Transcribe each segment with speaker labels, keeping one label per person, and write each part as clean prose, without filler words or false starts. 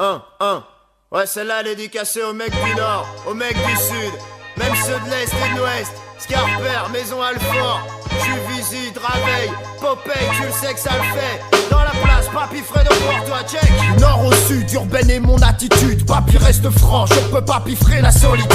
Speaker 1: Ouais, celle-là, elle est dédicacée aux mecs du Nord, aux mecs du Sud, même ceux de l'Est et de l'Ouest. Scarper, Maison Alfort, tu visites, Raveil, Popeye, tu le sais que ça le fait. Dans la place, Papy Fredo pour toi, check.
Speaker 2: Du nord au sud, urbaine est mon attitude. Papy reste franc, je peux pas piffrer la solitude.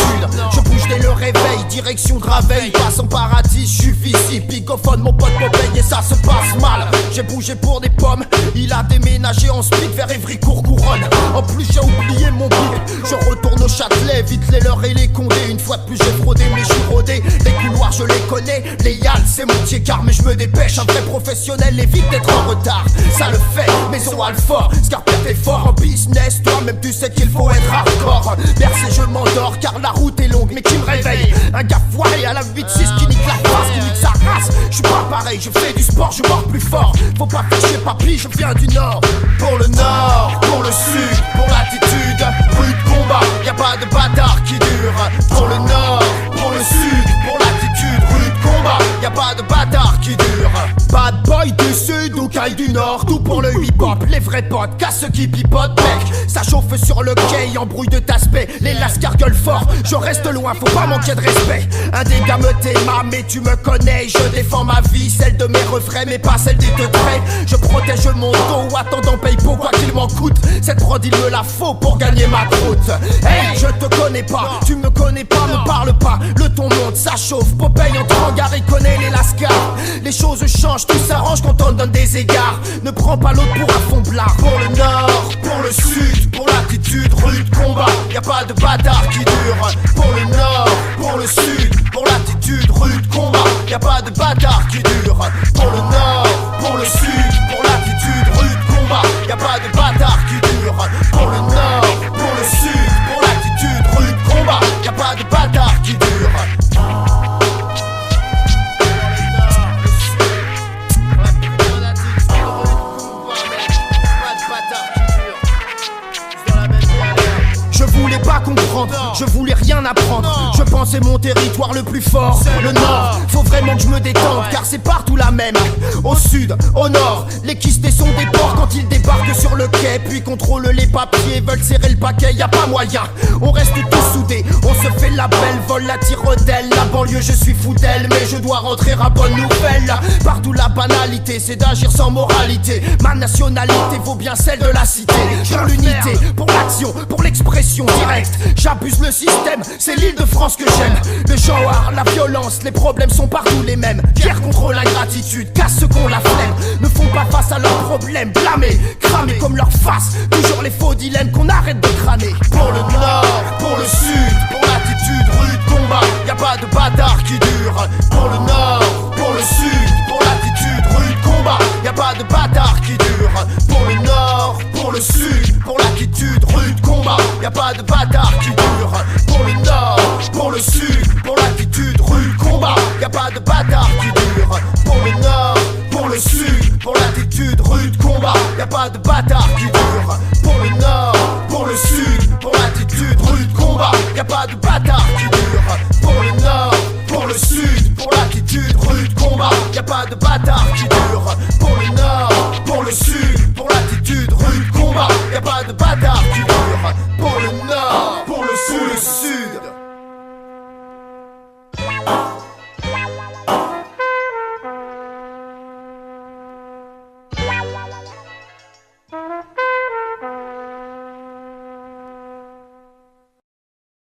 Speaker 2: Je bouge dès le réveil, direction de Raveil. Passe en paradis, je suis ici. Picophone, mon pote Popeye et ça se passe mal. J'ai bougé pour des pommes, il a déménagé en speed vers Évry-Courcouronne. En plus j'ai oublié mon bip, je retourne au Châtelet. Vite les leurs et les condés, une fois de plus j'ai fraudé mais je suis rodé. Les couloirs je les connais, les yals c'est mon car mais je me dépêche. Un vrai professionnel évite d'être en retard. Ça le fait, Maison Alfort, Scarpet est fort en business. Toi-même tu sais qu'il faut être hardcore. Merci je m'endors car la route est longue mais qui me réveille. Un gars foiré à la 8-6 qui nique la face, qui nique sa race. Je suis pas pareil, je fais du sport, je mords plus fort. Faut pas ficher papy, je viens du nord.
Speaker 1: Pour le nord, pour le sud, pour l'attitude, rude combat, y a pas de bâtard qui dure. Pour le nord, pour le sud, pour l'attitude, rude combat, y a pas de bâtard qui dure.
Speaker 2: Bad boy du sud ou caille du nord, tout pour le hip-hop, les vrais potes, casse ceux qui pipotent, mec. Ça chauffe sur le quai, embrouille de t'aspect, les lascars gueulent fort, je reste loin, faut pas manquer de respect. Un des gars me t'aima, mais tu me connais, je défends ma vie, celle de mes refrains, mais pas celle des deux traits. Je protège mon dos, attendant paye pour quoi qu'il m'en coûte. Cette prod il me la faut pour gagner ma croûte. Hey, je te connais pas, tu me connais pas, me parle pas, le ton monte, ça chauffe, Popeye entre hangar, il connaît les lascars. Les choses changent, tout s'arrange quand on donne des égards. Ne prends pas l'autre pour un fond blard.
Speaker 1: Pour le nord, pour le sud, pour l'attitude, rude combat, y a pas de bâtard qui dure. Pour le nord, pour le sud, pour l'attitude, rude combat, y a pas de bâtard qui dure. Pour le nord, pour le sud, pour l'attitude, rude combat, y a pas de bâtard qui dure. Pour le nord, pour le sud, pour l'attitude, rude combat, y a pas de bâtard qui dure.
Speaker 2: Je voulais pas comprendre, je voulais rien apprendre. Je pensais mon territoire le plus fort, le nord. Faut vraiment que je me détende car c'est partout la même. Au sud, au nord, les quistés sont des porcs quand ils débarquent sur le quai. Puis contrôlent les papiers, veulent serrer le paquet, y a pas moyen. On reste tous soudés, on se fait la belle, vole la tire-d'elle. La banlieue je suis fou d'elle, mais je dois rentrer à bonne nouvelle. Partout la banalité, c'est d'agir sans moralité. Ma nationalité vaut bien celle de la cité. Pour l'unité, pour l'action, pour l'expression directe. J'abuse le système, c'est l'île de France que j'aime. Le genre, la violence, les problèmes sont partout les mêmes. Guerre contre l'ingratitude, casse ceux qu'on la flemme. Ne font pas face à leurs problèmes, blâmés, cramés comme leur face. Toujours les faux dilemmes qu'on arrête de crâner.
Speaker 1: Pour le nord, pour le sud, pour l'attitude, rude combat, y a pas de bâtard qui dure. Pour le nord, pour le sud, pour l'attitude, rude combat, y a pas de bâtard qui dure. Pour le nord, pour le sud, pour l'attitude, rude combat, y a pas de bâtard qui dure.